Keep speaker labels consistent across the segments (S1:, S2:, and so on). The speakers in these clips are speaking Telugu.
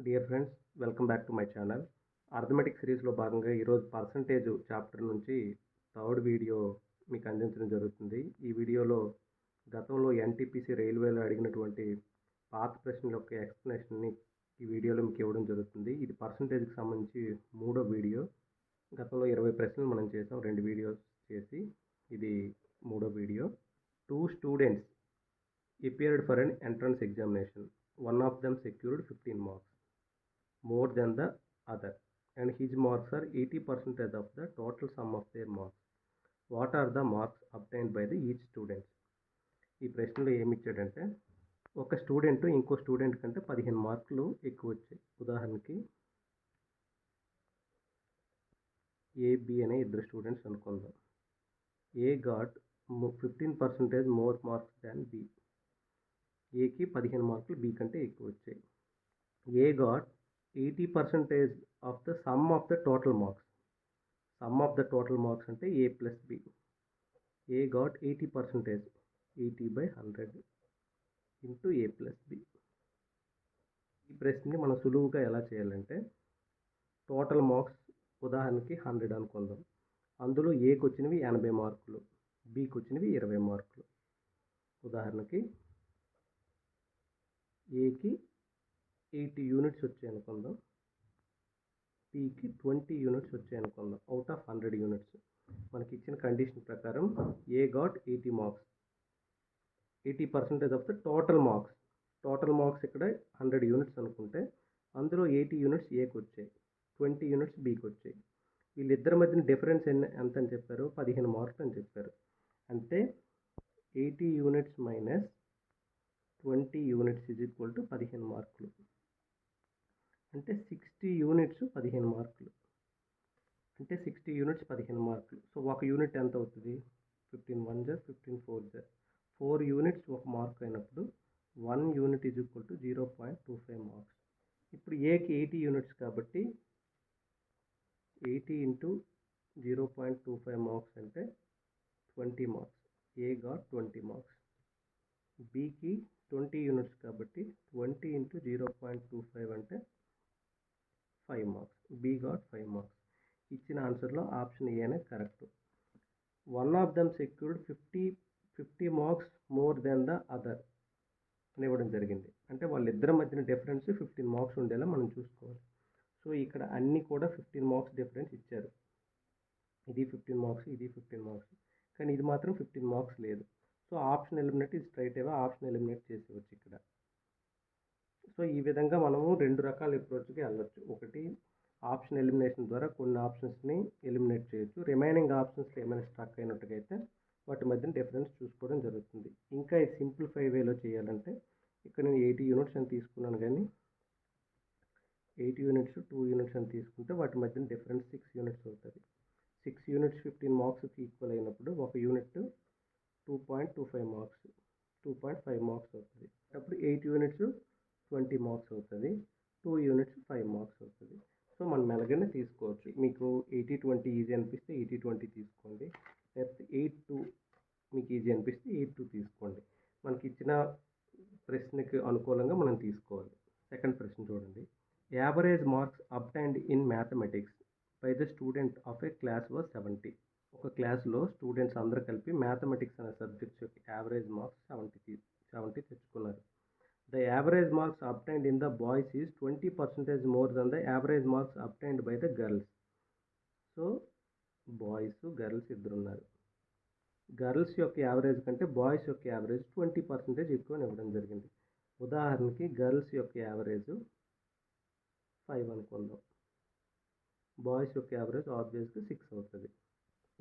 S1: Dear friends, welcome back to my channel. Arithmetic సిరీస్లో భాగంగా ఈరోజు పర్సంటేజ్ చాప్టర్ నుంచి థర్డ్ వీడియో మీకు అందించడం జరుగుతుంది. ఈ వీడియోలో గతంలో ఎన్టీపీసీ రైల్వేలో అడిగినటువంటి పాత ప్రశ్నల యొక్క ఎక్స్ప్లెనేషన్ని ఈ వీడియోలో మీకు ఇవ్వడం జరుగుతుంది. ఇది పర్సంటేజ్కి సంబంధించి మూడో వీడియో. గతంలో 20 ప్రశ్నలు మనం చేసాం, 2 వీడియోస్ చేసి. ఇది మూడో video. 2 students appeared for an entrance examination. One of them secured 15 marks more than the other, and his marks are 80% of the total sum of their marks. What are the marks obtained by the each student? ఈ ప్రశ్నలో ఏమి ఇచ్చాడంటే, ఒక స్టూడెంట్ ఇంకో స్టూడెంట్ కంటే 15 మార్కులు ఎక్కువ వచ్చాయి. ఉదాహరణకి ఏబి అనే ఇద్దరు స్టూడెంట్స్ అనుకుందాం. A got 15% more marks than B. ఏకి 15 మార్కులు బి కంటే ఎక్కువ వచ్చాయి. A got 80% of the sum of the total marks. Sum of the total marks అంటే A plus B. A got 80%, 80/100 into A plus B. ఈ ప్రశ్నని మనం సులువుగా ఎలా చేయాలంటే, టోటల్ మార్క్స్ ఉదాహరణకి 100 అనుకుందాం. అందులో ఏకి వచ్చినవి 80 మార్కులు, బికి వచ్చినవి 20 మార్కులు. ఉదాహరణకి ఏకి 80 యూనిట్స్ వచ్చాయి అనుకుందాం, బికి 20 యూనిట్స్ వచ్చాయి అనుకుందాం. అవుట్ ఆఫ్ 100 యూనిట్స్ మనకి ఇచ్చిన కండిషన్ ప్రకారం A got 80 marks, 80% of the total marks. Total marks ఇక్కడ 100 యూనిట్స్ అనుకుంటే అందులో 80 యూనిట్స్ ఏకి వచ్చాయి, 20 యూనిట్స్ బికి వచ్చాయి. వీళ్ళిద్దరి మధ్యన డిఫరెన్స్ ఎంత అని చెప్పారు? 15 మార్కులు అని చెప్పారు. అంటే 80 units minus 20 units is equal to 15 మార్కులు. అంటే 60 యూనిట్స్ 15 మార్కులు. అంటే 60 యూనిట్స్ 15 మార్కులు. సో ఒక యూనిట్ ఎంత అవుతుంది? 15 1 15 4 4 యూనిట్స్ ఒక మార్క్ అయినప్పుడు 1 unit is equal to 0.25 marks. ఇప్పుడు ఏకి 80 యూనిట్స్ కాబట్టి 80 ఇంటూ 0.25 మార్క్స్ అంటే 20 మార్క్స్. ఏ గాట్ 20 మార్క్స్. బికి 20 యూనిట్స్ కాబట్టి 20 ఇంటూ 0.25 అంటే 5 మార్క్స్. B got 5 marks. ఇచ్చిన ఆన్సర్లో ఆప్షన్ ఏ అనేది correct. One of them secured 50 marks more than the other అని ఇవ్వడం జరిగింది. అంటే వాళ్ళిద్దరి మధ్యన డిఫరెన్స్ 15 మార్క్స్ ఉండేలా మనం చూసుకోవాలి. సో ఇక్కడ అన్నీ కూడా 15 మార్క్స్ డిఫరెన్స్ ఇచ్చారు. ఇది 15 మార్క్స్, ఇది 15 మార్క్స్, కానీ ఇది మాత్రం 15 మార్క్స్ లేదు. సో ఆప్షన్ ఎలిమినేట్, ఇది స్ట్రైట్ అవే ఆప్షన్ ఎలిమినేట్ చేసేవచ్చు ఇక్కడ. సో ఈ విధంగా మనము 2 రకాల అప్రోచ్కి వెళ్ళొచ్చు. ఒకటి, ఆప్షన్ ఎలిమినేషన్ ద్వారా కొన్ని ఆప్షన్స్ని ఎలిమినేట్ చేయొచ్చు. రిమైనింగ్ ఆప్షన్స్లో ఏమైనా స్ట్రక్ అయినట్టుగా అయితే వాటి మధ్యన డిఫరెన్స్ చూసుకోవడం జరుగుతుంది. ఇంకా ఈ సింప్లిఫై వేలో చేయాలంటే, ఇక్కడ నేను 80 యూనిట్స్ అని తీసుకున్నాను, కానీ 80 యూనిట్స్ 2 యూనిట్స్ అని తీసుకుంటే వాటి మధ్యన డిఫరెన్స్ 6 యూనిట్స్ అవుతుంది. 6 యూనిట్స్ 15 మార్క్స్కి ఈక్వల్ అయినప్పుడు ఒక యూనిట్ 2.25 మార్క్స్, 2.5 మార్క్స్ అవుతుంది. అప్పుడు 8 యూనిట్స్ 20 మార్క్స్ అవుతుంది. 2 యూనిట్స్ 5 మార్క్స్ అవుతుంది. సో మనం మెలగానే తీసుకోవచ్చు. మీకు 80-20 ఈజీ అనిపిస్తే 80-20 తీసుకోండి, లేకపోతే 8-2 మీకు ఈజీ అనిపిస్తే 8-2 తీసుకోండి. మనకి ఇచ్చిన ప్రశ్నకి అనుకూలంగా మనం తీసుకోవాలి. సెకండ్ ప్రశ్న చూడండి. Average marks obtained in mathematics by the student of A class was 70. ఒక క్లాస్లో స్టూడెంట్స్ అందరూ కలిపి మ్యాథమెటిక్స్ అనే సబ్జెక్ట్స్ యొక్క యావరేజ్ మార్క్స్ 70 తెచ్చుకున్నారు. The average marks obtained in the boys is 20% more than the average marks obtained by the girls. So boys girls ఇద్దరు ఉన్నారు. గర్ల్స్ యొక్క యావరేజ్ కంటే బాయ్స్ యొక్క యావరేజ్ 20% ఎక్కువ ఇవ్వడం జరిగింది. ఉదాహరణకి గర్ల్స్ యొక్క యావరేజ్ 5 అనుకుందాం, బాయ్స్ యొక్క యావరేజ్ ఆబ్వియస్గా 6 అవుతుంది.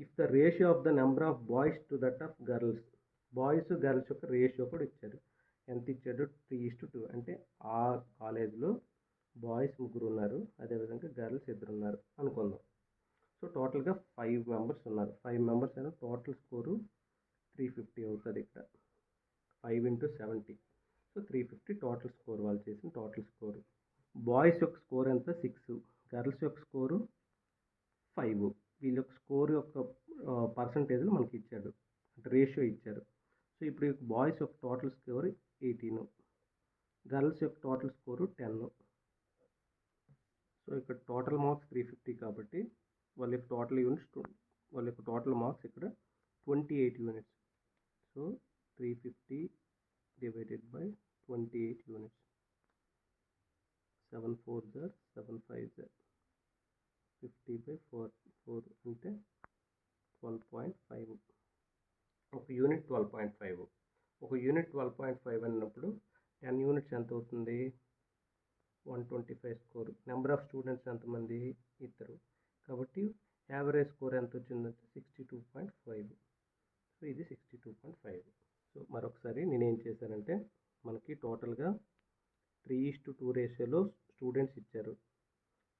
S1: If the ratio of the number of boys to that of girls, boys girls యొక్క రేషియో కూడా ఇచ్చారు. ఎంత ఇచ్చాడు? 3:2. అంటే ఆ కాలేజ్లో బాయ్స్ 3 ఉన్నారు, అదేవిధంగా గర్ల్స్ 2 ఉన్నారు అనుకుందాం. సో టోటల్గా 5 మెంబర్స్ ఉన్నారు. 5 మెంబర్స్ అయినా టోటల్ స్కోరు 350 అవుతుంది. ఇక్కడ 5 ఇంటూ 70, సో 350 టోటల్ స్కోర్. వాళ్ళు చేసిన టోటల్ స్కోరు. బాయ్స్ యొక్క స్కోర్ ఎంత? 6. గర్ల్స్ యొక్క స్కోరు 5. వీళ్ళ యొక్క స్కోర్ యొక్క పర్సంటేజ్లు మనకి ఇచ్చాడు, అంటే రేషియో ఇచ్చారు. సో ఇప్పుడు బాయ్స్ యొక్క టోటల్ స్కోర్ 18, గర్ల్స్ యొక్క టోటల్ స్కోరు 10. సో ఇక్కడ టోటల్ మార్క్స్ 350 కాబట్టి వాళ్ళ యొక్క టోటల్ యూనిట్స్ వాళ్ళ యొక్క టోటల్ మార్క్స్ ఇక్కడ 28 units. So 350 divided by 28 units. 7 4s are 7 5s are 50 by 4 అంటే 12.5. ఒక యూనిట్ 12.5. ఒక యూనిట్ 12.5 అన్నప్పుడు 10 యూనిట్స్ ఎంత అవుతుంది? 125 స్కోర్. నెంబర్ ఆఫ్ స్టూడెంట్స్ ఎంతమంది? ఇద్దరు. కాబట్టి యావరేజ్ స్కోర్ ఎంత వచ్చిందంటే 62.5. సో ఇది 62.5. సో మరొకసారి నేనేం చేశానంటే మనకి టోటల్గా 3:2 రేషియోలో స్టూడెంట్స్ ఇచ్చారు.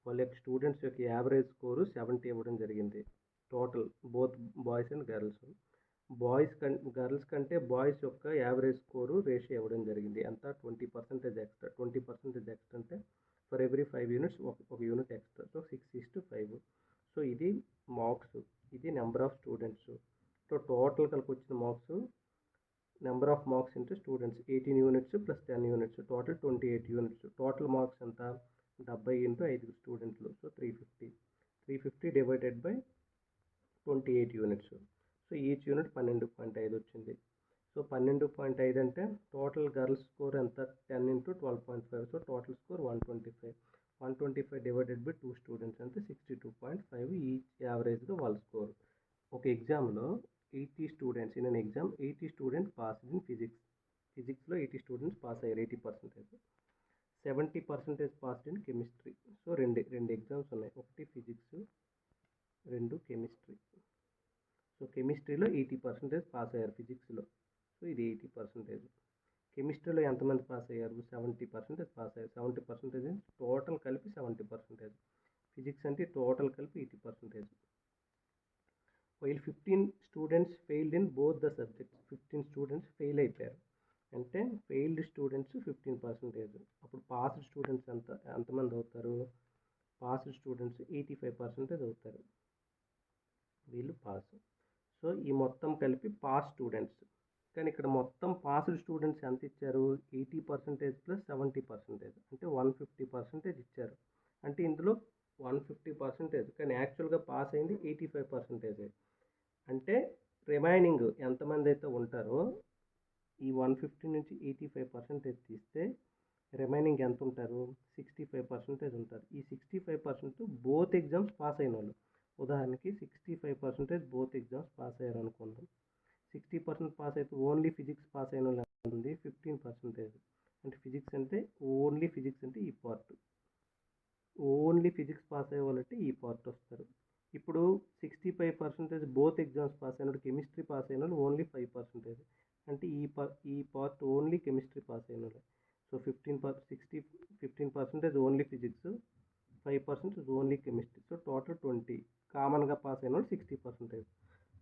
S1: వాళ్ళ యొక్క స్టూడెంట్స్ యొక్క యావరేజ్ స్కోరు 70 ఇవ్వడం జరిగింది. Total both boys and girls. Girls కంటే బాయ్స్ యొక్క యావరేజ్ స్కోరు రేషియో ఇవ్వడం జరిగింది. ఎంత? 20% ఎక్స్ట్రా. 20% ఎక్స్ట్రా అంటే ఫర్ ఎవ్రీ 5 యూనిట్స్ ఒక యూనిట్ ఎక్స్ట్రా. సో 6:5. సో ఇది మార్క్స్, ఇది number of students. So total కలిపి వచ్చిన marks number of marks into students 18 units plus 10 units total 28 units. Total marks ఎంత? 70 ఇంటూ 5 స్టూడెంట్లు. So 350 divided by 28 units. So each unit 12.5 వచ్చింది. సో 12.5 అంటే టోటల్ గర్ల్స్ స్కోర్ ఎంత? 10 into 12.5. So total score 125. 125 divided by 2 students అంటే 62.5 ఈచ్ యావరేజ్గా వాళ్ళ స్కోర్. ఒక ఎగ్జామ్లో 80 students in an exam 80 students pass in ఫిజిక్స్లో 80 స్టూడెంట్స్ పాస్ అయ్యారు 80%. 70% పాస్ ఇన్ కెమిస్ట్రీ. సో రెండు ఎగ్జామ్స్ ఉన్నాయి, ఒకటి ఫిజిక్స్, 2 కెమిస్ట్రీ. సో కెమిస్ట్రీలో 80% పాస్ అయ్యారు ఫిజిక్స్లో. సో ఇది 80%. కెమిస్ట్రీలో ఎంతమంది పాస్ అయ్యారు? 70% పాస్ అయ్యారు. 70% టోటల్ కలిపి 70%. ఫిజిక్స్ అంటే టోటల్ కలిపి 80%. While 15 students failed in both the subjects. 15 students fail అయిపోయారు అంటే ఫెయిల్డ్ స్టూడెంట్స్ 15%. అప్పుడు పాస్డ్ స్టూడెంట్స్ ఎంతమంది అవుతారు? పాస్డ్ స్టూడెంట్స్ 85% అవుతారు. వీళ్ళు పాస్. సో ఈ మొత్తం కలిపి పాస్ స్టూడెంట్స్. కానీ ఇక్కడ మొత్తం పాస్డ్ స్టూడెంట్స్ ఎంత ఇచ్చారు? 80% ప్లస్ 70% అంటే 150% ఇచ్చారు. అంటే ఇందులో 150%, కానీ యాక్చువల్గా పాస్ అయింది 85%. అంటే రిమైనింగ్ ఎంతమంది అయితే ఉంటారో ఈ 150 నుంచి 85% తీస్తే రిమైనింగ్ ఎంత ఉంటారు? 65% ఉంటారు. ఈ 65% బోత్ ఎగ్జామ్స్ పాస్ అయిన వాళ్ళు. ఉదాహరణకి 65% బోత్ ఎగ్జామ్స్ పాస్ అయ్యారు అనుకుందాం. 60% పాస్ అయితే ఓన్లీ ఫిజిక్స్ పాస్ అయిన వాళ్ళు ఎంత ఉంది? 15%. అంటే ఫిజిక్స్ అంటే ఓన్లీ ఫిజిక్స్ అంటే ఈ పార్ట్. ఓన్లీ ఫిజిక్స్ పాస్ అయ్యే వాళ్ళంటే ఈ పార్ట్ వస్తారు. ఇప్పుడు 65% బోత్ ఎగ్జామ్స్ పాస్ అయిన కెమిస్ట్రీ పాస్ అయిన వాళ్ళు ఓన్లీ 5%. అంటే ఈ పార్ట్ ఓన్లీ కెమిస్ట్రీ పాస్ అయిన వాళ్ళు. So 15% only physics, 5% only chemistry. So total 20. కామన్గా పాస్ అయిన వాళ్ళు 60%.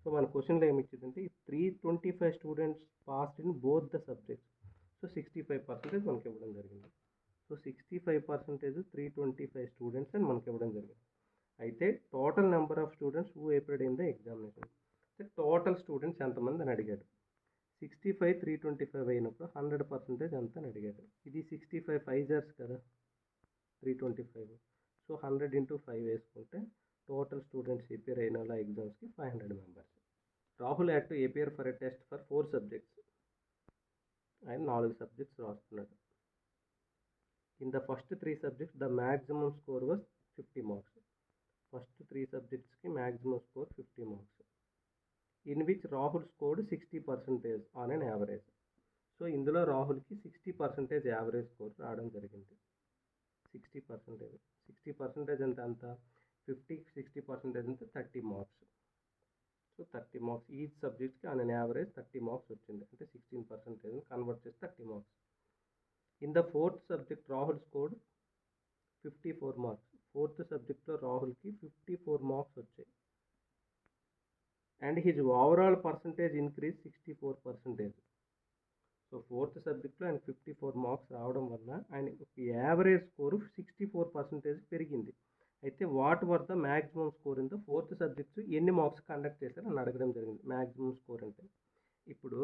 S1: సో మన క్వశ్చన్లో ఏమి ఇచ్చిందంటే 325 students passed in both the subjects. So 65% మనకి ఇవ్వడం జరిగింది. సో 65% 325 స్టూడెంట్స్ అని మనకి ఇవ్వడం జరిగింది. అయితే total number of students who appeared in the examination. అయితే టోటల్ స్టూడెంట్స్ ఎంతమంది అని అడిగాడు. 65 325 అయినప్పుడు 100% ఎంత అని అడిగాడు. ఇది 65 5 ఇయర్స్ కదా, 325. సో 100 ఇంటూ 5 వేసుకుంటే టోటల్ స్టూడెంట్స్ అపియర్ అయిన వాళ్ళ ఎగ్జామ్స్కి 500 members. Rahul had to appear for a test for 4 subjects. ఆయన 4 సబ్జెక్ట్స్ రాస్తున్నాడు. In the first 3 subjects the maximum score was 50 marks. First 3 సబ్జెక్ట్స్కి maximum score 50 marks. In which Rahul scored 60% on an average. So ఇందులో రాహుల్కి 60% యావరేజ్ స్కోర్ రావడం జరిగింది. 60% ఎంత? 50కి 60% అంటే 30 మార్క్స్. సో 30 మార్క్స్ ఈచ్ సబ్జెక్ట్కి ఆన్ అన్ యావరేజ్ 30 మార్క్స్ వచ్చింది. అంటే 16% కన్వర్ట్ చేసి 30 marks. In the fourth subject Rahul scored 54 marks. Fourth సబ్జెక్ట్లో రాహుల్కి 54 మార్క్స్ వచ్చాయి. And his overall percentage increase 64%. So fourth సబ్జెక్ట్లో ఆయన 54 మార్క్స్ రావడం వల్ల ఆయన యావరేజ్ స్కోరు 64% పెరిగింది. అయితే what were the maximum score in the fourth subjects ఎన్ని మార్క్స్ కండక్ట్ చేశారు అని అడగడం జరిగింది. మ్యాక్సిమం స్కోర్ అంటే ఇప్పుడు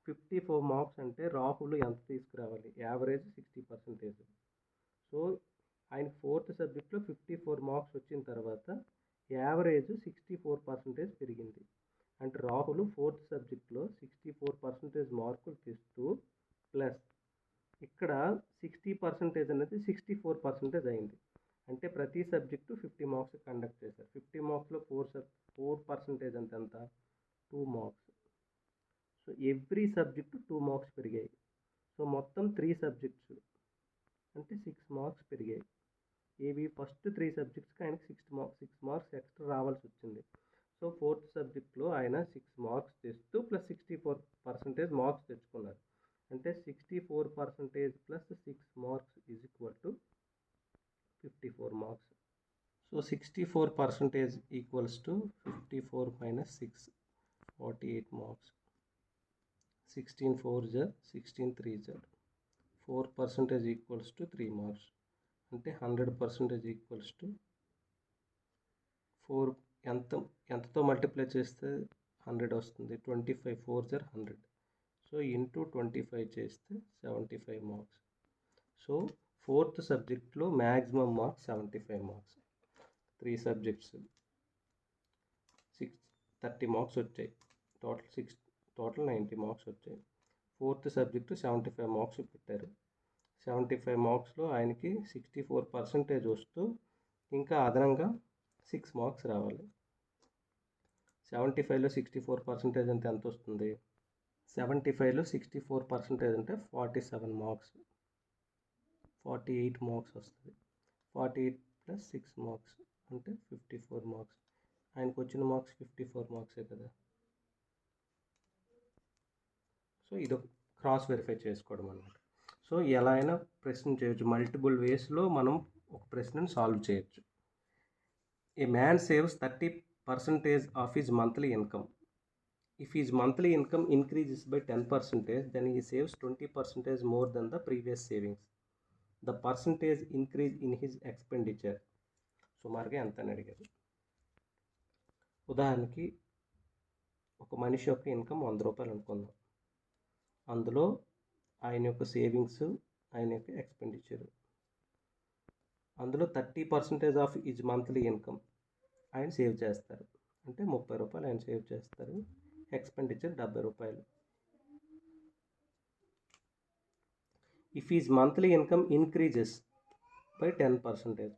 S1: 54 మార్క్స్ అంటే రాహుల్ ఎంత తీసుకురావాలి? యావరేజ్ 60%. సో ఆయన 4th సబ్జెక్ట్లో 54 మార్క్స్ వచ్చిన తర్వాత యావరేజ్ 64% పెరిగింది. అంటే రాహుల్ 4th సబ్జెక్ట్లో 64% మార్కులు తెస్తూ ప్లస్ ఇక్కడ 60% అనేది 64% అయింది. అంటే ప్రతి సబ్జెక్టు 50 మార్క్స్ కండక్ట్ చేశారు. 50 మార్క్స్లో 4% అంటే ఎంత? 2 marks. So every subject 2 marks పెరిగాయి. సో మొత్తం 3 సబ్జెక్ట్స్ అంటే 6 మార్క్స్ పెరిగాయి. ఏవి? ఫస్ట్ 3 సబ్జెక్ట్స్కి ఆయనకి 6 మార్క్స్ ఎక్స్ట్రా రావాల్సి వచ్చింది. సో 4th సబ్జెక్ట్లో ఆయన 6 మార్క్స్ తెస్తూ ప్లస్ 64% మార్క్స్ తెచ్చుకున్నారు. అంటే 64% plus 6 marks is equal to 54 marks. So 64% equals to 54 minus 6, 48 marks. 16 4 జర్ 16 3 జర్ 4% equals to 3 marks. అంటే 100% ఈక్వల్స్ టు 4. ఎంతతో మల్టిప్లై చేస్తే 100 వస్తుంది? 25 4 జర్ 100. సో ఇంటూ 25 చేస్తే 75 మార్క్స్. సో 4th సబ్జెక్ట్లో maximum marks 75 marks. 3 subjects 30 marks వచ్చాయి. టోటల్ 90 మార్క్స్ వచ్చాయి. 4th సబ్జెక్టు 75 మార్క్స్ పెట్టారు. 75 మార్క్స్లో ఆయనకి 64% వస్తూ ఇంకా అదనంగా 6 మార్క్స్ రావాలి. 75లో 64% అంటే ఎంత వస్తుంది? 75లో 64% అంటే 47 మార్క్స్, 48 మార్క్స్ వస్తుంది. 48 ప్లస్ 6 మార్క్స్ అంటే 54 మార్క్స్. ఆయనకు వచ్చిన మార్క్స్ 54 మార్క్సే కదా. సో ఇది క్రాస్ వెరిఫై చేసుకోవడం అన్నమాట. సో ఎలా అయినా ప్రశ్న చేయొచ్చు. మల్టిపుల్ వేస్లో మనం ఒక ప్రశ్నను సాల్వ్ చేయొచ్చు. ఏ man saves 30% of his monthly income. If his monthly income increases by 10%, then he saves 20% more than the previous savings. The percentage increase in his expenditure సుమారుగా ఎంత అని అడిగారు. ఉదాహరణకి ఒక మనిషి యొక్క ఇన్కమ్ 100 రూపాయలు అనుకుందాం. అందులో ఆయన యొక్క సేవింగ్స్, ఆయన యొక్క ఎక్స్పెండిచర్, అందులో 30% ఆఫ్ హిజ్ మంత్లీ ఇన్కమ్ ఆయన సేవ్ చేస్తారు. అంటే 30 రూపాయలు ఆయన సేవ్ చేస్తారు. ఎక్స్పెండిచర్ 70 రూపాయలు. If is monthly income increases by 10%,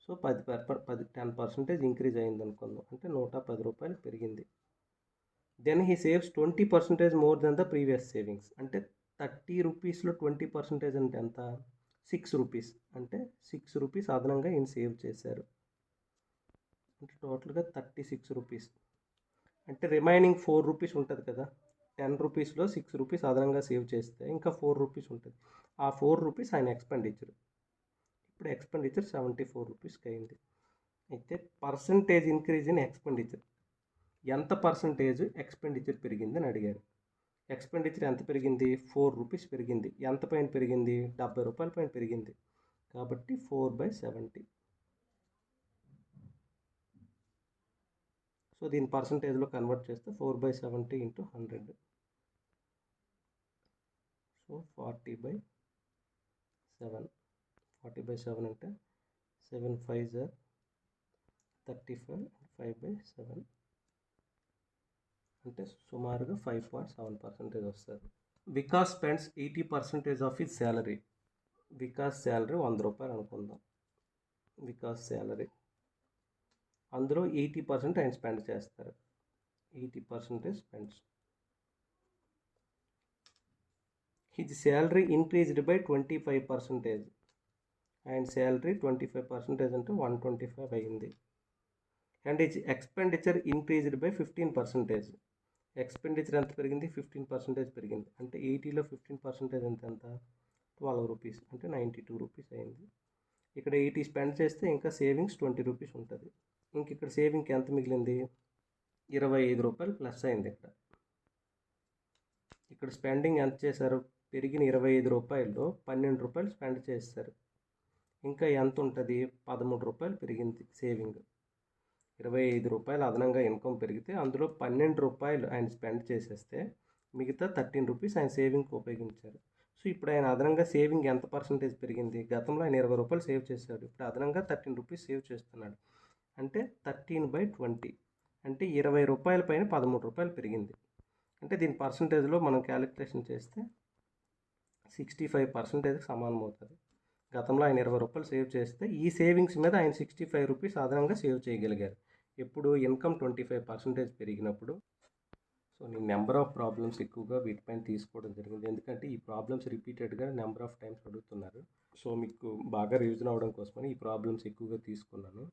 S1: so 10% increase అయింది అనుకుందాం. అంటే 110 రూపాయలు పెరిగింది. Then he saves 20% more than the previous savings. అంటే 30 రూపీస్లో 20% అంటే ఎంత? 6 రూపీస్. అంటే 6 రూపీస్ అదనంగా ఈయన సేవ్ చేశారు. అంటే టోటల్గా 36 రూపీస్. అంటే రిమైనింగ్ 4 రూపీస్ ఉంటుంది కదా. 10 రూపీస్లో 6 రూపీస్ అదనంగా సేవ్ చేస్తే ఇంకా 4 రూపీస్ ఉంటుంది. ఆ 4 రూపీస్ ఆయన ఎక్స్పెండిచర్. ఇప్పుడు ఎక్స్పెండిచర్ 74 రూపీస్కి అయింది. అయితే పర్సంటేజ్ ఇంక్రీజ్ ఇన్ ఎక్స్పెండిచర్, ఎంత పర్సంటేజ్ ఎక్స్పెండిచర్ పెరిగింది అని అడిగారు. ఎక్స్పెండిచర్ ఎంత పెరిగింది? 4 రూపీస్ పెరిగింది. ఎంత పైన పెరిగింది? 70 రూపాయల పైన పెరిగింది. కాబట్టి 4/70. సో దీని పర్సంటేజ్లో కన్వర్ట్ చేస్తే 4/70 ఇంటూ 100. సో 40/7. 40/7 అంటే 7 5 జర్ 35, 5/7 అంటే సుమారుగా 5.7% వస్తుంది. Vikas spends 80% of his salary. Vikas salary 100 రూపాయలు అనుకుందాం. వికాస్ శాలరీ అందులో 80% ఆయన స్పెండ్ చేస్తారు. 80% spends. His salary increased by 25%. ఆయన శాలరీ 25% అంటే 125 అయింది. And his expenditure increased by 15%. Expenditure ఎంత పెరిగింది? 15% పెరిగింది. అంటే 80లో 15% ఎంత? 12 రూపీస్. అంటే 92 రూపీస్ అయింది. ఇక్కడ 80 స్పెండ్ చేస్తే ఇంకా సేవింగ్స్ 20 రూపీస్ ఉంటుంది. ఇంక ఇక్కడ సేవింగ్కి ఎంత మిగిలింది? 25 రూపాయలు ప్లస్ అయింది. ఇక్కడ స్పెండింగ్ ఎంత చేశారు? పెరిగిన 25 రూపాయల్లో 12 రూపాయలు స్పెండ్ చేస్తారు. ఇంకా ఎంత ఉంటుంది? 13 రూపాయలు పెరిగింది సేవింగ్. 25 రూపాయలు అదనంగా ఇన్కమ్ పెరిగితే అందులో 12 రూపాయలు ఆయన స్పెండ్ చేసేస్తే మిగతా 13 రూపీస్ ఆయన సేవింగ్కి ఉపయోగించారు. సో ఇప్పుడు ఆయన అదనంగా సేవింగ్ ఎంత పర్సంటేజ్ పెరిగింది? గతంలో ఆయన 20 రూపాయలు సేవ్ చేశాడు, ఇప్పుడు అదనంగా 13 రూపీస్ సేవ్ చేస్తున్నాడు. అంటే 13/20 అంటే 20 రూపాయల పైన 13 రూపాయలు పెరిగింది. అంటే దీని పర్సంటేజ్లో మనం క్యాలిక్యులేషన్ చేస్తే 65%కి సమానం అవుతుంది. గతంలో ఆయన 20 రూపాయలు సేవ్ చేస్తే ఈ సేవింగ్స్ మీద ఆయన 65 రూపీస్ అదనంగా సేవ్ చేయగలిగారు. ఎప్పుడు ఇన్కమ్ 25% పెరిగినప్పుడు. సో నేను నెంబర్ ఆఫ్ ప్రాబ్లమ్స్ ఎక్కువగా వీటిపైన తీసుకోవడం జరిగింది, ఎందుకంటే ఈ ప్రాబ్లమ్స్ రిపీటెడ్గా నెంబర్ ఆఫ్ టైమ్స్ అడుగుతున్నారు. సో మీకు బాగా రివిజన్ అవ్వడం కోసమని ఈ ప్రాబ్లమ్స్ ఎక్కువగా తీసుకున్నాను.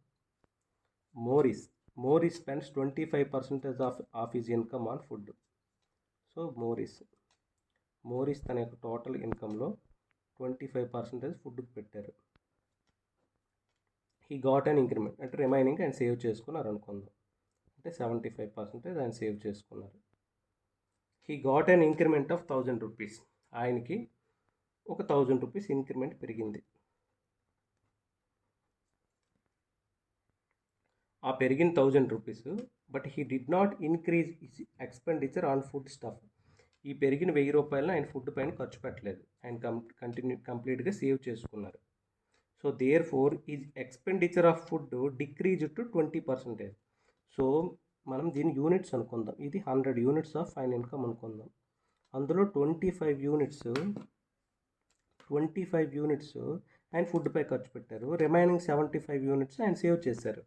S1: Morris spends 25% of his income on food. So Morris తన యొక్క టోటల్ ఇన్కంలో 25% ఫుడ్కి పెట్టారు. హీ గాట్ అన్ ఇంక్రిమెంట్ అంటే రిమైనింగ్ ఆయన సేవ్ చేసుకున్నారు అనుకుందాం, అంటే 75% ఆయన సేవ్ చేసుకున్నారు. He got an increment of 1000 rupees. ఆయనకి ఒక 1000 రూపీస్ ఇంక్రిమెంట్ పెరిగింది. ఆ పెరిగిన 1000 rupees, but he did not increase his expenditure on food stuff. ఈ పెరిగిన 1000 రూపాయలను ఆయన ఫుడ్ పైన ఖర్చు పెట్టలేదు, ఆయన కంప్లీట్గా సేవ్ చేసుకున్నారు. So therefore is expenditure of food decrease to 20%. సో మనం దీని యూనిట్స్ అనుకుందాం, ఇది 100 యూనిట్స్ ఆఫ్ ఆయన ఇన్కమ్ అనుకుందాం. అందులో 25 యూనిట్స్ ఆయన ఫుడ్పై ఖర్చు పెట్టారు, రిమైనింగ్ 75 యూనిట్స్ ఆయన సేవ్ చేశారు.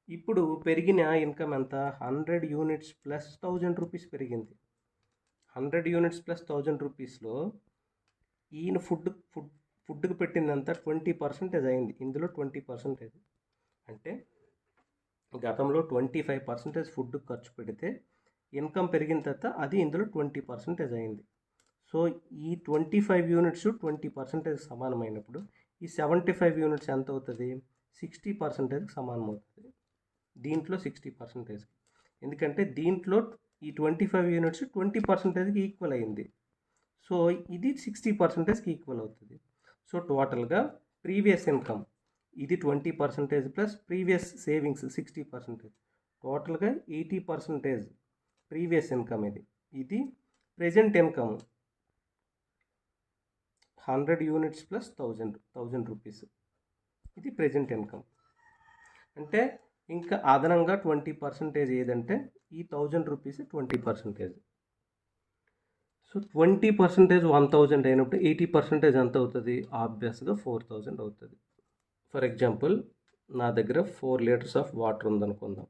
S1: ఇప్పుడు పెరిగిన ఇన్కమ్ ఎంత? 100 యూనిట్స్ ప్లస్ 1000 రూపీస్ పెరిగింది. 100 యూనిట్స్ ప్లస్ 1000 రూపీస్లో ఈయన ఫుడ్కి పెట్టిందంతా 20% అయింది. ఇందులో 20% అంటే గతంలో 25% ఫుడ్కి ఖర్చు పెడితే ఇన్కమ్ పెరిగిన తర్వాత అది ఇందులో 20% అయింది. సో ఈ 25 యూనిట్స్ 20% సమానమైనప్పుడు ఈ 75 యూనిట్స్ ఎంత అవుతుంది? 60%కి సమానం అవుతుంది. దీంట్లో 60%, ఎందుకంటే దీంట్లో ఈ 25 యూనిట్స్ 20%కి ఈక్వల్ అయింది. సో ఇది 60%కి ఈక్వల్ అవుతుంది. సో టోటల్గా ప్రీవియస్ ఇన్కమ్ ఇది 20% ప్లస్ ప్రీవియస్ సేవింగ్స్ 60%, టోటల్గా 80% ప్రీవియస్ ఇన్కమ్. ఇది present income 100 units plus 1000 rupees, ఇది ప్రెజెంట్ ఇన్కమ్. అంటే ఇంకా అదనంగా 20% ఏదంటే ఈ 1000 రూపీస్ 20%. సో 20% 1000 అయినప్పుడు 80% ఎంత అవుతుంది? ఆబ్వియస్గా 4000 అవుతుంది. ఫర్ ఎగ్జాంపుల్ నా దగ్గర 4 లీటర్స్ ఆఫ్ వాటర్ ఉందనుకుందాం.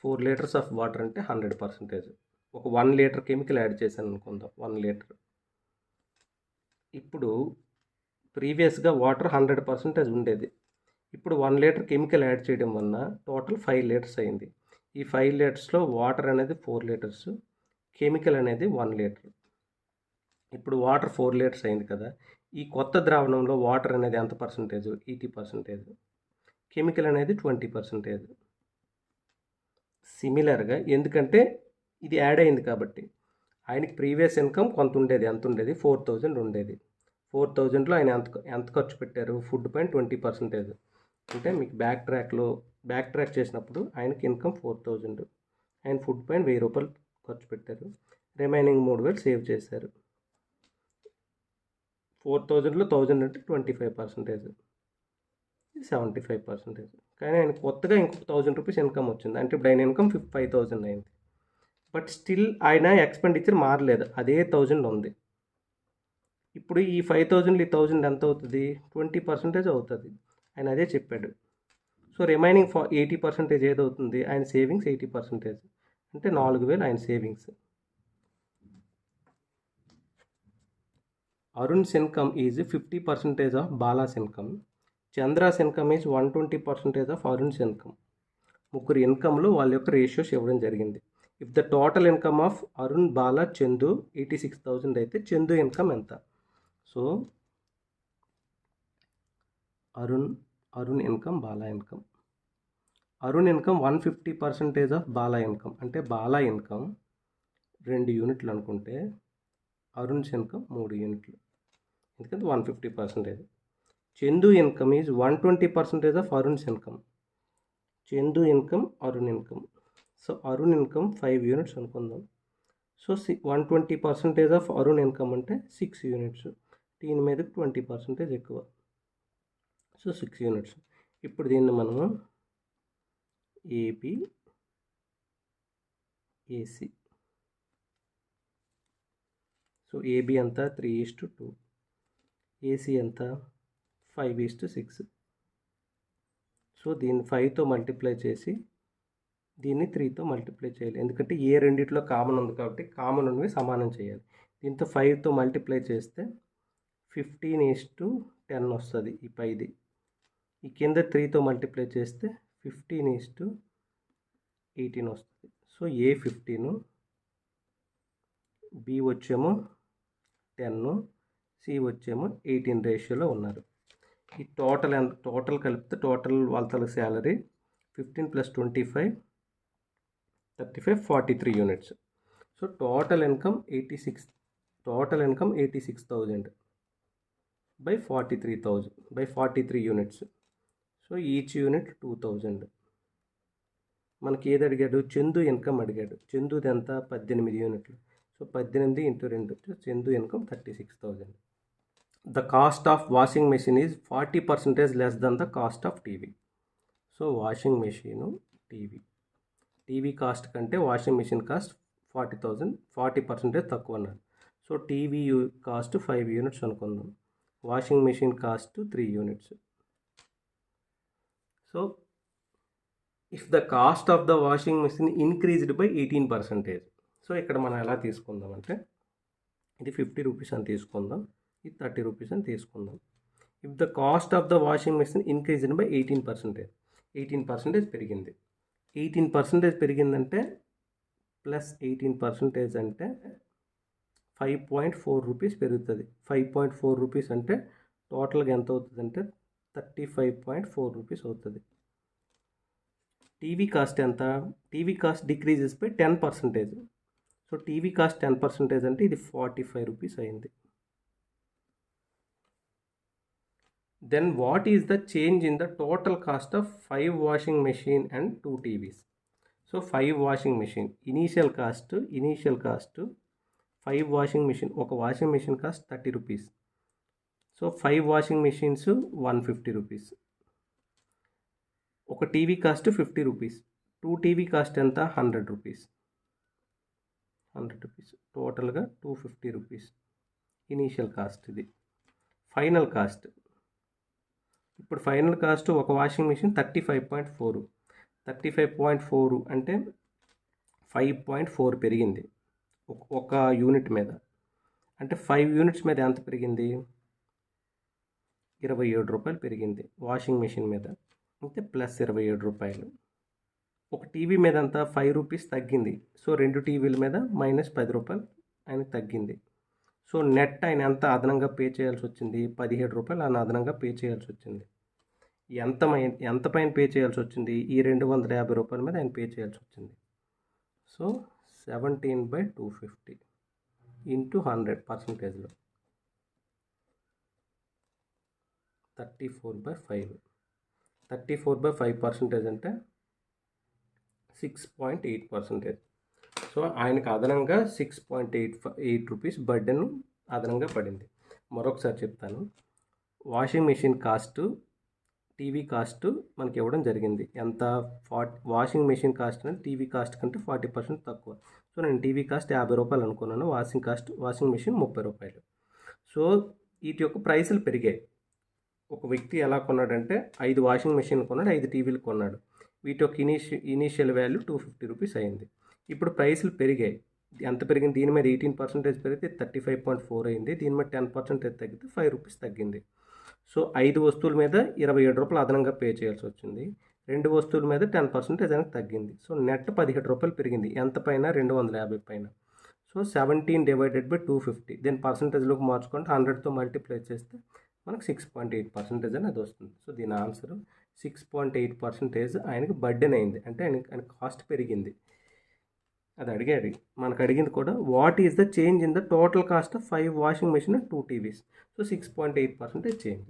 S1: 4 లీటర్స్ ఆఫ్ వాటర్ అంటే 100%. ఒక 1 లీటర్ కెమికల్ యాడ్ చేశాను అనుకుందాం, 1 లీటర్. ఇప్పుడు ప్రీవియస్గా వాటర్ 100% ఉండేది, ఇప్పుడు 1 లీటర్ కెమికల్ యాడ్ చేయడం వలన టోటల్ 5 లీటర్స్ అయింది. ఈ 5 లీటర్స్లో వాటర్ అనేది 4 లీటర్స్, కెమికల్ అనేది 1 లీటర్. ఇప్పుడు వాటర్ 4 లీటర్స్ అయింది కదా, ఈ కొత్త ద్రావణంలో వాటర్ అనేది ఎంత పర్సంటేజ్? 80%, కెమికల్ అనేది 20%. సిమిలర్గా ఎందుకంటే ఇది యాడ్ అయింది కాబట్టి ఆయనకి ప్రీవియస్ ఇన్కమ్ కొంత ఉండేది, ఎంత ఉండేది? 4000 ఉండేది. 4000లో ఆయన ఎంత ఖర్చు పెట్టారు? ఫుడ్ పైన 20%. అంటే మీకు బ్యాక్ ట్రాక్ చేసినప్పుడు ఆయనకి ఇన్కమ్ 4000, ఆయన ఫుడ్ పైన 1000 రూపాయలు ఖర్చు పెట్టారు, రిమైనింగ్ 3000 సేవ్ చేశారు. 4000లో 1000 అంటే 25%, 75%. కానీ ఆయన కొత్తగా ఇంకొక 1000 రూపీస్ ఇన్కమ్ వచ్చింది, అంటే ఇప్పుడు ఆయన ఇన్కమ్ 5000 అయింది. బట్ స్టిల్ ఆయన ఎక్స్పెండిచర్ మారలేదు, అదే 1000 ఉంది. ఇప్పుడు ఈ 5000 ఈ 1000 ఎంత అవుతుంది? 20% అవుతుంది. ఆయన అదే చెప్పాడు. సో రిమైనింగ్ 80% ఏదవుతుంది? ఆయన సేవింగ్స్ 80%, అంటే 4000 ఆయన savings. Arun's income is 50% of Bala's income. Chandra's income is 120% of Arun's income. ముగ్గురు ఇన్కమ్లు వాళ్ళ యొక్క రేషియోస్ ఇవ్వడం జరిగింది. If the total income of Arun, Bala, Chandu 86,000 అయితే చందు ఇన్కమ్ ఎంత? So Arun income, Bala income. Arun income 150% of Bala income, అంటే బాలా ఇన్కమ్ 2 యూనిట్లు అనుకుంటే అరుణ్స్ ఇన్కమ్ 3 యూనిట్లు, ఎందుకంటే 150%. Chandu income is 120% of Arun's income. Chandu income, Arun income. So Arun income 5 units అనుకుందాం. సో 120% ఆఫ్ అరుణ్ ఇన్కమ్ అంటే 6 యూనిట్స్. దీని మీద 20% ఎక్కువ. So 6 units. ఇప్పుడు దీన్ని మనము ఏబి ఏసీ. సో ఏబి ఎంత 3:2, ఏసీ ఎంత 5:6. సో దీన్ని 5తో మల్టిప్లై చేసి దీన్ని 3తో మల్టిప్లై చేయాలి, ఎందుకంటే ఏ రెండిట్లో కామన్ ఉంది కాబట్టి కామన్ ఉన్నవి సమానం చేయాలి. దీంతో 5తో మల్టిప్లై చేస్తే 15:10 వస్తుంది ఈ పైది. ఈ కింద 3తో మల్టిప్లై చేస్తే 15:18 వస్తుంది. సో ఏ 15, బి వచ్చేమో 10, సి వచ్చేమో 18 రేషియోలో ఉన్నారు. ఈ టోటల్ ఎంత, టోటల్ కలిపితే టోటల్ వాళ్ళ salary 15 + 25 35 43 units. So total income 86,000 by 43 units. So each unit 2000. మనకి ఏది అడిగాడు, చందు ఇన్కమ్ అడిగాడు. చందుది ఎంత 18 యూనిట్లు. So 18 × 2, Chandu income 36,000. The cost of washing machine is 40% less than the cost of TV. So washing machine TV cost కంటే వాషింగ్ మెషిన్ కాస్ట్ 40,000, 40% తక్కువ అన్నాడు. సో టీవీ కాస్ట్ 5 యూనిట్స్ అనుకుందాం, washing machine cost 3 units. So if the cost of the washing machine increased by 18%. So ఇక్కడ మనం ఎలా తీసుకుందాం అంటే, ఇది 50 రూపీస్ అని తీసుకుందాం, ఇది 30 రూపీస్ అని తీసుకుందాం. If the cost of the washing machine increased by 18% పెరిగింది. 18% పెరిగిందంటే ప్లస్ 18% అంటే 5.4 రూపీస్ పెరుగుతుంది. 5.4 రూపీస్ అంటే టోటల్గా ఎంత అవుతుంది అంటే 35.4 రూపీస్ అవుతుంది. టీవీ కాస్ట్ ఎంత, TV cost decreases by 10%. So TV cost 10% అంటే ఇది 45 రూపీస్ అయింది. Then what is the change in the total cost of 5 washing machine and 2 TVs. So 5 washing machine initial cost 5 washing machine, ఒక washing machine cost 30 rupees. So 5 washing machines 150 rupees. ఒక TV cost 50 rupees. 2 TV cost ఎంత 100 రూపీస్. టోటల్గా 250 రూపీస్ ఇనీషియల్ కాస్ట్. ఇది ఫైనల్ కాస్ట్. ఇప్పుడు ఫైనల్ కాస్ట్ ఒక వాషింగ్ మెషిన్ 35.4 అంటే 5.4 పెరిగింది ఒక యూనిట్ మీద. అంటే 5 యూనిట్స్ మీద ఎంత పెరిగింది, 27 రూపాయలు పెరిగింది వాషింగ్ మెషిన్ మీద, అంటే ప్లస్ 27 రూపాయలు. ఒక టీవీ మీద అంతా 5 రూపీస్ తగ్గింది. సో 2 టీవీల మీద మైనస్ 10 రూపాయలు ఆయన తగ్గింది. సో నెట్ ఆయన ఎంత అదనంగా పే చేయాల్సి వచ్చింది, 17 రూపాయలు ఆయన అదనంగా పే చేయాల్సి వచ్చింది. ఎంత పైన పే చేయాల్సి వచ్చింది, ఈ 250 రూపాయల మీద ఆయన పే చేయాల్సి వచ్చింది. So 17/250 into 100%లో 34/5. 34/5% అంటే 6.8%. సో ఆయనకు అదనంగా 6.8 రూపీస్ బర్డెన్ అదనంగా పడింది. మరొకసారి చెప్తాను. Washing machine cost, TV cost మనకి ఇవ్వడం జరిగింది. ఎంత, వాషింగ్ మెషిన్ కాస్ట్ అనేది టీవీ కాస్ట్ కంటే 40% తక్కువ. సో నేను టీవీ కాస్ట్ 50 రూపాయలు అనుకున్నాను, వాషింగ్ మెషిన్ 30 రూపాయలు. సో వీటి యొక్క ప్రైసులు పెరిగాయి. ఒక వ్యక్తి ఎలా కొన్నాడంటే 5 వాషింగ్ మెషిన్ కొన్నాడు, 5 టీవీలు కొన్నాడు. వీటి యొక్క ఇనీషియల్ వాల్యూ 250 రూపీస్ అయింది. ఇప్పుడు ప్రైసులు పెరిగాయి. ఎంత పెరిగింది, దీని మీద 18% పెరిగితే 35.4 అయింది. దీని మీద 10% తగ్గితే 5 రూపీస్ తగ్గింది. సో 5 వస్తువుల మీద 27 రూపాయలు అదనంగా పే చేయాల్సి వచ్చింది. 2 వస్తువుల మీద 10% అనేది తగ్గింది. సో నెట్ 17 రూపాయలు పెరిగింది. ఎంత పైన, 250 పైన. సో 17/250 దీని పర్సంటేజ్లోకి మార్చుకుంటే 100తో మల్టిప్లై చేస్తే మనకు 6.8% అనేది వస్తుంది. సో దీని ఆన్సర్ 6.8% ఆయనకి బర్డెన్ అయింది, అంటే ఆయన కాస్ట్ పెరిగింది. అది అడిగాడు. మనకు అడిగింది కూడా what is the change in the total cost of 5 washing machine and 2 TVs. So 6.8% change.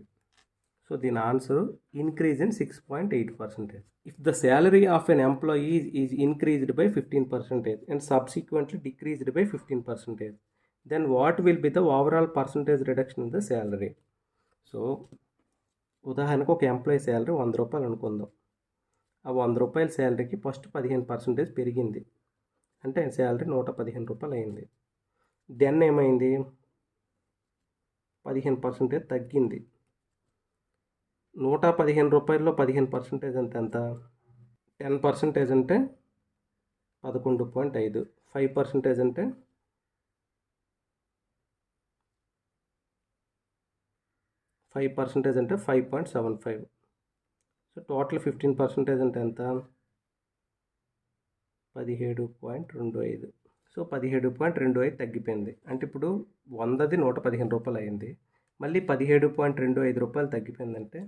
S1: So దీని answer increase in 6.8%. If the salary of an employee is increased by 15% and subsequently decreased by 15%, then what will be the overall percentage reduction in the salary? So ఉదాహరణకు ఒక ఎంప్లాయీ శాలరీ 100 రూపాయలు అనుకుందాం. ఆ 100 రూపాయల శాలరీకి ఫస్ట్ 15% పెరిగింది, అంటే శాలరీ 115 రూపాయలు అయింది. దెన్ ఏమైంది, 15% తగ్గింది. 115 రూపాయల్లో 15% అంటే ఎంత? 10% అంటే 11.5, 5% అంటే 5% అంటే 5.75. సో టోటల్ 15% అంటే ఎంత? 17.25. సో 17.25 తగ్గిపోయింది. అంటే ఇప్పుడు 100ది 115 రూపాయలు అయింది, మళ్ళీ 17.25 రూపాయలు తగ్గిపోయిందంటే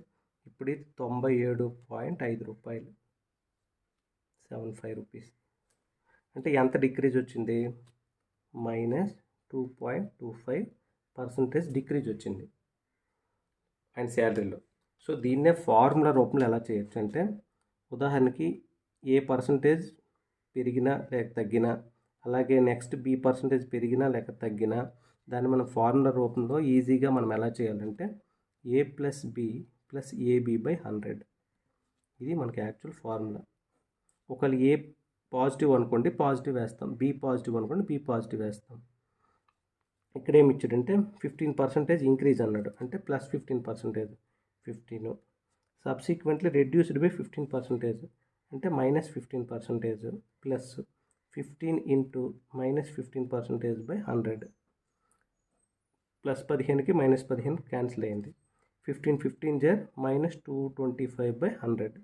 S1: ఇప్పుడు ఇది 97.5 రూపాయలు, 75 రూపీస్. అంటే ఎంత డిక్రీజ్ వచ్చింది? -2.25% డిక్రీజ్ వచ్చింది అండ్ శాలరీలో. సో దీన్నే ఫార్ములా రూపంలో ఎలా చేయొచ్చు అంటే, ఉదాహరణకి ఏ పర్సంటేజ్ పెరిగినా లేక తగ్గినా, అలాగే నెక్స్ట్ బి పర్సంటేజ్ పెరిగినా లేక తగ్గినా, దాన్ని మనం ఫార్ములా రూపంలో ఈజీగా మనం ఎలా చేయాలంటే a + b + ab/100. ఇది మనకి యాక్చువల్ ఫార్ములా. ఒకవేళ ఏ పాజిటివ్ అనుకోండి పాజిటివ్ వేస్తాం, బి పాజిటివ్ అనుకోండి బి పాజిటివ్ వేస్తాం. ఇక్కడ ఏమి ఇచ్చాడంటే 15% ఇంక్రీజ్ అన్నాడు, అంటే +15%, 15. సబ్సిక్వెంట్లీ రెడ్యూస్డ్ బై 15%, అంటే -15%, ప్లస్ 15 ఇంటూ -15%/100. +15కి -15 క్యాన్సిల్ అయింది. 15 జర్ -225/100,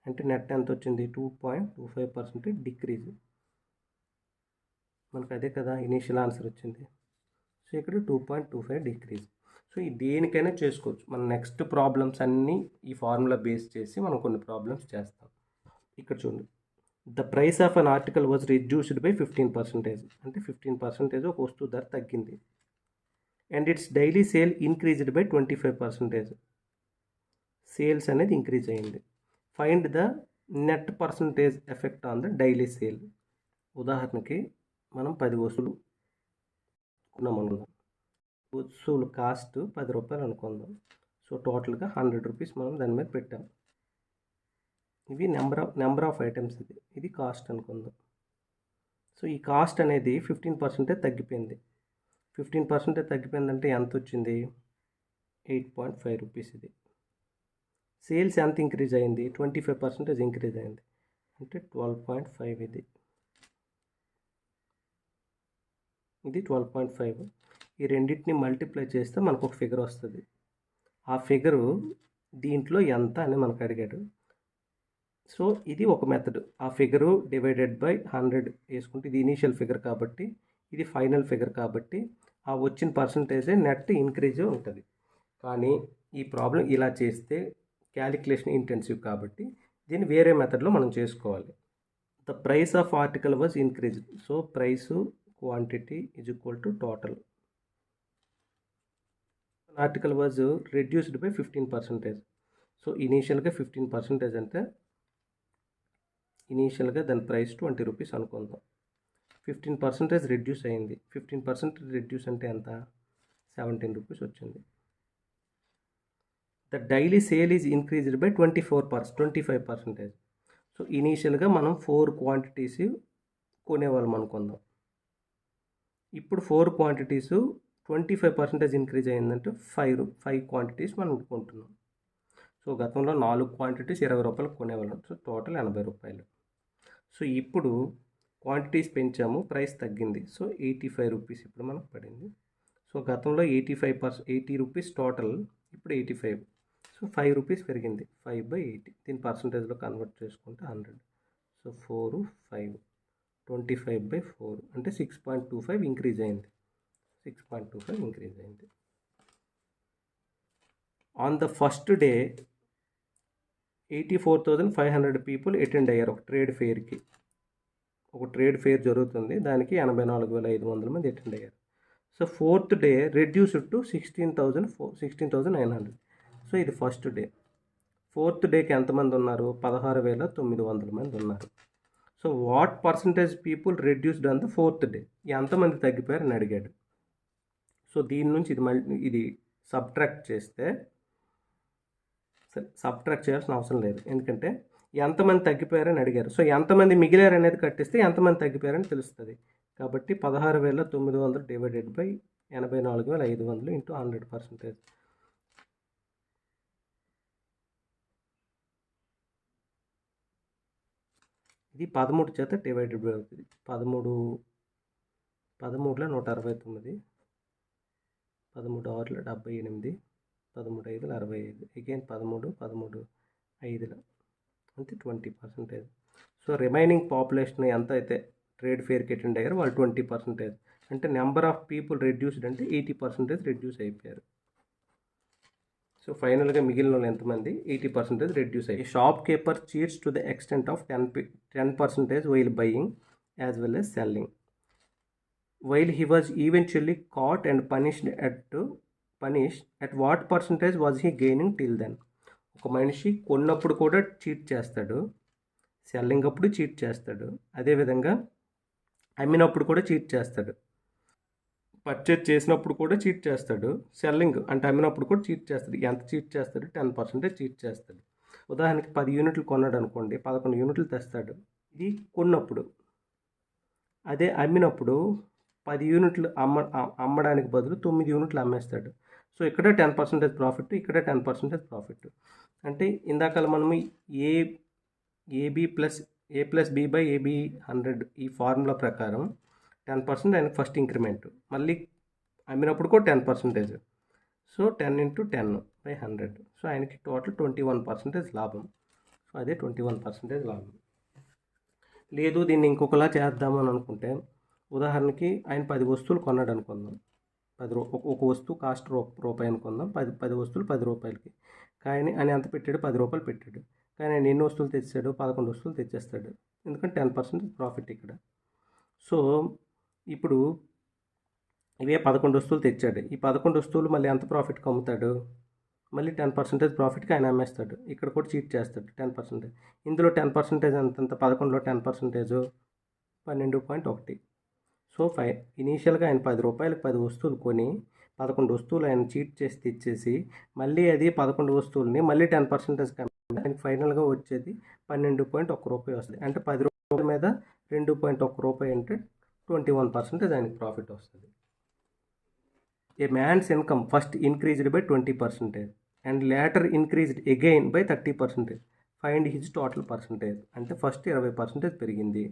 S1: అంటే నెట్ ఎంత వచ్చింది? 2.25% డిక్రీజ్. మనకు అదే కదా ఇనీషియల్ ఆన్సర్ వచ్చింది. సో ఇక్కడ 2.25 డిక్రీజ్. సో ఈ దేనికైనా చేసుకోవచ్చు. మన నెక్స్ట్ ప్రాబ్లమ్స్ అన్నీ ఈ ఫార్ములా బేస్ చేసి మనం కొన్ని ప్రాబ్లమ్స్ చేస్తాం. ఇక్కడ చూడండి, the price of an article was reduced by 15%, అంటే 15% ఒక వస్తువు ధర తగ్గింది. And it's daily sale increased by 25%, sales అనేది ఇంక్రీజ్ అయింది. Find the net percentage effect on the daily sale. ఉదాహరణకి మనం 10 వస్తువులు కొన్నాం అనుకుందాం. వస్తువులు కాస్ట్ 10 రూపాయలు అనుకుందాం. సో టోటల్గా 100 రూపీస్ మనం దాని మీద పెట్టాం. ఇవి నెంబర్ ఆఫ్ ఐటమ్స్, ఇది కాస్ట్ అనుకుందాం. సో ఈ కాస్ట్ అనేది 15% తగ్గిపోయింది. 15% తగ్గిపోయిందంటే ఎంత వచ్చింది? 8.5 రూపీస్. ఇది సేల్స్ ఎంత ఇంక్రీజ్ అయింది? 25% ఇంక్రీజ్ అయింది, అంటే 12.5. ఇది 12.5. ఈ రెండింటిని మల్టిప్లై చేస్తే మనకు ఒక ఫిగర్ వస్తుంది. ఆ ఫిగరు దీంట్లో ఎంత అని మనకు అడిగాడు. సో ఇది ఒక మెథడ్. ఆ ఫిగరు డివైడెడ్ బై 100 వేసుకుంటే, ఇది ఇనీషియల్ ఫిగర్ కాబట్టి, ఇది ఫైనల్ ఫిగర్ కాబట్టి, ఆ వచ్చిన పర్సంటేజే నెట్ ఇంక్రీజ్ ఉంటుంది. కానీ ఈ ప్రాబ్లం ఇలా చేస్తే క్యాలిక్యులేషన్ ఇంటెన్సివ్ కాబట్టి దీన్ని వేరే మెథడ్లో మనం చేసుకోవాలి. The price of article was increased. So price quantity is equal to total. Article was reduced by 15%. So ఇనీషియల్గా 15% అంటే ఇనీషియల్గా దాని ప్రైస్ 20 రూపీస్ అనుకుందాం. 15% రెడ్యూస్ అయింది. 15% రెడ్యూస్ అంటే ఎంత? 17 రూపీస్ వచ్చింది. The daily sale is increased by 25%. So ఇనీషియల్గా మనం 4 క్వాంటిటీస్ కొనేవాళ్ళం అనుకుందాం. ఇప్పుడు 4 క్వాంటిటీస్ 25% ఇంక్రీజ్ అయిందంటే 5 క్వాంటిటీస్ మనం కొంటున్నాం. సో గతంలో 4 క్వాంటిటీస్ 20 రూపాయలకు కొనేవాళ్ళం. సో టోటల్ 80 రూపాయలు. సో ఇప్పుడు క్వాంటిటీస్ పెంచాము, ప్రైస్ తగ్గింది. సో 85 రూపీస్ ఇప్పుడు మనకు పడింది. సో గతంలో 80 రూపీస్ టోటల్, ఇప్పుడు 85. సో 5 రూపీస్ పెరిగింది, 5/80. దీని పర్సంటేజ్లో కన్వర్ట్ చేసుకుంటే 100. సో 4, 5, 25/4 అంటే 6.25 ఇంక్రీజ్ అయింది. 6.25 ఇంక్రీజ్ అయింది. On the first day 84,500 people attend అయ్యారు ఒక ట్రేడ్ ఫెయిర్కి. ఒక ట్రేడ్ ఫెయిర్ జరుగుతుంది, దానికి 84,500 మంది అటెండ్ అయ్యారు. So 4th day reduced to 16,900. So ఇది ఫస్ట్ డే. ఫోర్త్ డేకి ఎంతమంది ఉన్నారు? 16,900 మంది ఉన్నారు. So what percentage people reduced on the fourth day, ఎంతమంది తగ్గిపోయారని అడిగాడు. సో దీని నుంచి ఇది సబ్ట్రాక్ట్ చేస్తే, సబ్ట్రాక్ట్ చేయాల్సిన అవసరం లేదు, ఎందుకంటే ఎంతమంది తగ్గిపోయారని అడిగారు. సో ఎంతమంది మిగిలారు అనేది కట్టిస్తే ఎంతమంది తగ్గిపోయారని తెలుస్తుంది. కాబట్టి 16,900 డివైడెడ్ బై 84,500 ఇంటూ 100%. ఇది 13 చేత డివైడెడ్ బై అవుతుంది. 13లో 169, 13 6లో 78, 13 5లో 65, అగైన్ 13 5లో అంటే 20%. సో రిమైనింగ్ పాపులేషన్ ఎంత అయితే ట్రేడ్ ఫేర్కి అటెండ్ అయ్యారు వాళ్ళు 20%. అంటే నెంబర్ ఆఫ్ పీపుల్ రెడ్యూస్డ్ అంటే 80% రెడ్యూస్ అయిపోయారు. సో ఫైనల్గా మిగిలిన వాళ్ళు ఎంతమంది? 80% రెడ్యూస్ అయ్యి. Shopkeeper cheats to the extent of 10% while buying as well as selling. While he was eventually caught and punished at what percentage was he gaining till then. ఒక మనిషి కొన్నప్పుడు కూడా చీట్ చేస్తాడు, సెల్లింగ్ అప్పుడు చీట్ చేస్తాడు, అదేవిధంగా అమ్మినప్పుడు కూడా చీట్ చేస్తాడు, పర్చేజ్ చేసినప్పుడు కూడా చీట్ చేస్తాడు, సెల్లింగ్ అంటే అమ్మినప్పుడు కూడా చీట్ చేస్తాడు. ఎంత చీట్ చేస్తాడు? 10% చీట్ చేస్తాడు. ఉదాహరణకి 10 యూనిట్లు కొన్నాడు అనుకోండి, 11 యూనిట్లు తెస్తాడు. ఇది కొన్నప్పుడు. అదే అమ్మినప్పుడు 10 యూనిట్లు అమ్మడానికి బదులు 9 యూనిట్లు అమ్మేస్తాడు. సో ఇక్కడ 10% ప్రాఫిట్, ఇక్కడ 10% ప్రాఫిట్. అంటే ఇందాక మనము a b plus b by a b 100 ఈ ఫార్ములా ప్రకారం 10% ఆయనకు ఫస్ట్ ఇంక్రిమెంట్, మళ్ళీ అమ్మినప్పుడు కూడా 10%. సో 10 × 10/100. సో ఆయనకి టోటల్ 21% లాభం. సో అదే 21% లాభం. లేదు దీన్ని ఇంకొకలా చేద్దామని అనుకుంటే, ఉదాహరణకి ఆయన 10 వస్తువులు కొన్నాడు అనుకుందాం. ఒక వస్తువు కాస్ట్ రూపాయి అనుకుందాం. 10 వస్తువులు 10 రూపాయలకి. కానీ ఆయన ఎంత పెట్టాడు? 10 రూపాయలు పెట్టాడు. కానీ ఆయన ఎన్ని వస్తువులు తెచ్చాడు? 11 వస్తువులు తెచ్చేస్తాడు, ఎందుకంటే 10% ప్రాఫిట్ ఇక్కడ. సో ఇప్పుడు ఇవే 11 వస్తువులు తెచ్చాడు. ఈ 11 వస్తువులు మళ్ళీ ఎంత ప్రాఫిట్కి అమ్ముతాడు? మళ్ళీ 10% ప్రాఫిట్కి ఆయన అమ్మేస్తాడు. ఇక్కడ కూడా చీట్ చేస్తాడు 10%. ఇందులో 10% ఎంత? 11లో 10% 12.1. సో ఇనీషియల్గా ఆయన 10 రూపాయలకు 10 వస్తువులు కొని 11 వస్తువులు ఆయన చీట్ చేసి తెచ్చేసి మళ్ళీ అది 11 వస్తువులని మళ్ళీ 10% ఆయనకి ఫైనల్గా వచ్చేది 12.1 రూపాయి వస్తుంది. అంటే 10 రూపాయల మీద 2.1 రూపాయి అంటే 21% ఆయనకి ప్రాఫిట్ వస్తుంది. A man's income first increased by 20% and later increased again by 30%. Find his total percentage. అంటే ఫస్ట్ 20% పెరిగింది,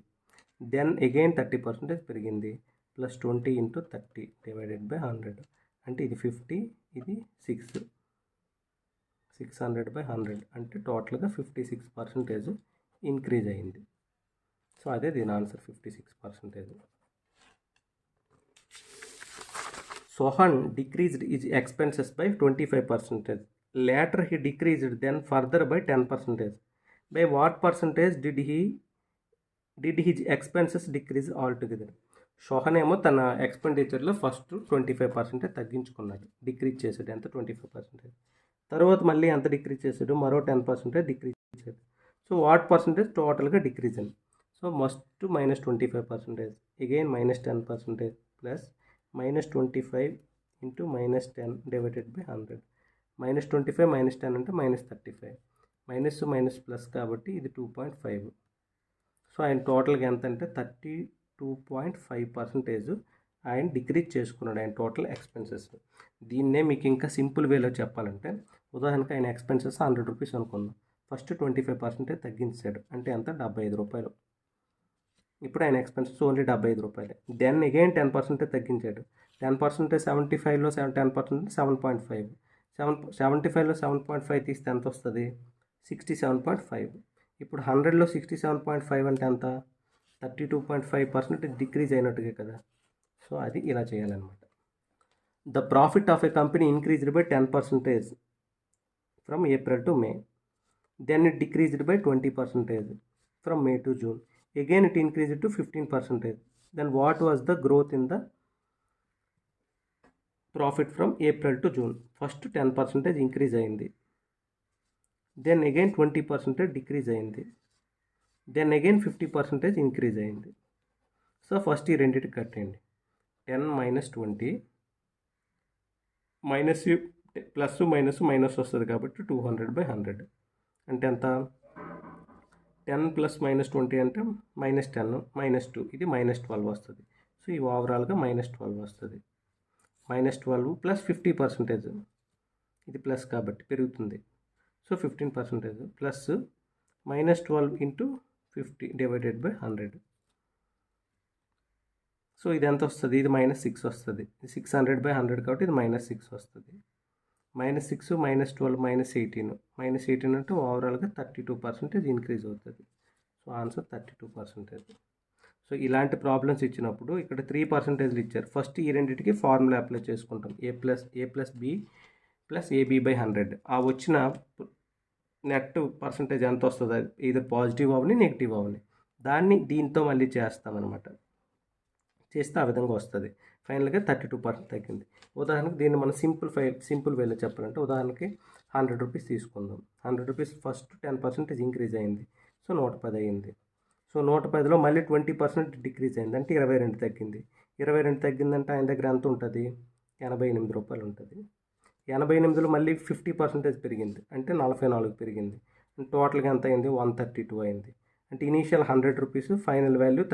S1: దెన్ అగైన్ 30% పెరిగింది, ప్లస్ 20 × 30 డివైడెడ్ బై 100. అంటే ఇది 50, ఇది 600/100 అంటే టోటల్గా 56% ఇంక్రీజ్ అయింది. సో అదే దీని answer, 56%. Sohan decreased his expenses by 25%. Later he decreased then further by 10%. By what percentage did his expenses decrease altogether? Sohan ఏమో తన ఎక్స్పెండిచర్లో ఫస్ట్ 25% తగ్గించుకున్నాడు, డిక్రీజ్ చేశాడు. ఎంత? 25%. తర్వాత మళ్ళీ ఎంత డిక్రీజ్ చేశాడు? మరో 10% డిక్రీజ్ చేశాడు. సో వాట్ పర్సంటేజ్ టోటల్గా డిక్రీజ్ అయింది? So must -25%, again -10%, plus -25 × -10 divided by 100. -25 -10 అంటే -35. మైనస్ ప్లస్ కాబట్టి ఇది 2.5. సో ఆయన టోటల్గా ఎంత అంటే 32.5% ఆయన డిక్రీజ్ చేసుకున్నాడు ఆయన టోటల్ ఎక్స్పెన్సెస్. దీన్నే మీకు ఇంకా సింపుల్ వేలో చెప్పాలంటే, ఉదాహరణకి ఆయన ఎక్స్పెన్సెస్ 100 రూపీస్ అనుకుందాం. ఫస్ట్ 25% తగ్గించాడు, అంటే ఎంత? 75 రూపాయలు. ఇప్పుడు ఆయన ఎక్స్పెన్సెస్ ఓన్లీ 75 రూపాయలే. Then again 10% తగ్గించాడు. 10% 75లో 10% 7.5. 75లో 7.5 తీస్తే ఎంత వస్తుంది? 67.5. ఇప్పుడు 100లో 67.5 అంటే ఎంత? 32.5% డిక్రీజ్ అయినట్టుగా కదా. సో అది ఇలా చేయాలన్నమాట. The profit of a company increased by 10% from April to May. Then it decreased by 20% from May to June. Again it increased to 15%. Then what was the growth in the profit from April to June? First 10% increase అయింది, దెన్ అగైన్ 20% డిక్రీజ్ అయింది, దెన్ అగైన్ 50% ఇంక్రీజ్ అయింది. సో ఫస్ట్ ఈ రెండింటికి కట్టండి. 10 మైనస్ 20 మైనస్ ప్లస్ మైనస్ వస్తుంది కాబట్టి 200/100 అంటే ఎంత? 10 ప్లస్ -20 అంటే -10 -2 ఇది -12 వస్తుంది. సో ఈ ఓవరాల్గా -12 వస్తుంది. -12 ప్లస్ 50% ఇది ప్లస్ కాబట్టి పెరుగుతుంది. So 15% plus -12 into 50 divided by 100. So ఇది ఎంత వస్తుంది? ఇది -6 వస్తుంది. 600/100 కాబట్టి ఇది -6 వస్తుంది. -6 -12 -18 -18 అంటే ఓవరాల్గా 32% ఇంక్రీజ్ అవుతుంది. So answer 32%. సో ఇలాంటి ప్రాబ్లమ్స్ ఇచ్చినప్పుడు ఇక్కడ 3% ఇచ్చారు. ఫస్ట్ ఈ రెండింటికి ఫార్ములా అప్లై చేసుకుంటాం. a plus b plus ab/100. ఆ వచ్చిన నెట్ పర్సంటేజ్ ఎంత వస్తుంది? ఇది పాజిటివ్ అవని నెగిటివ్ అవని దాన్ని దీంతో మళ్ళీ చేస్తామన్నమాట. చేస్తే ఆ విధంగా వస్తుంది. ఫైనల్గా 32% తగ్గింది. ఉదాహరణకు దీన్ని మనం సింపుల్ వేలో చెప్పాలంటే ఉదాహరణకి 100 రూపీస్ తీసుకుందాం. 100 రూపీస్ ఫస్ట్ 10% ఇంక్రీజ్ అయింది. సో 110 అయింది. సో 110లో మళ్ళీ 20% డిక్రీజ్ అయింది అంటే 22 తగ్గింది. 22 తగ్గిందంటే ఆయన దగ్గర ఎంత ఉంటుంది? 88 రూపాయలు ఉంటుంది. 88లో మళ్ళీ 50% పెరిగింది అంటే 44 పెరిగింది. టోటల్గా ఎంత అయింది? 132 అయింది. అంటే initial 100 rupees final value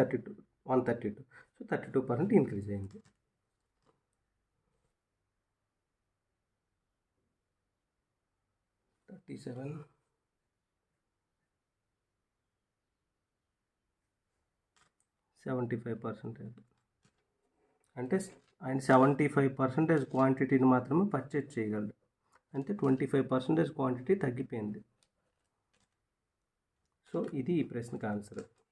S1: 132. So 32% increase అయింది. $75 అంటే ఆయన 75% క్వాంటిటీని మాత్రమే పర్చేజ్ చేయగలడు. అంటే 25% క్వాంటిటీ తగ్గిపోయింది. సో ఇది ఈ ప్రశ్నకు ఆన్సర్.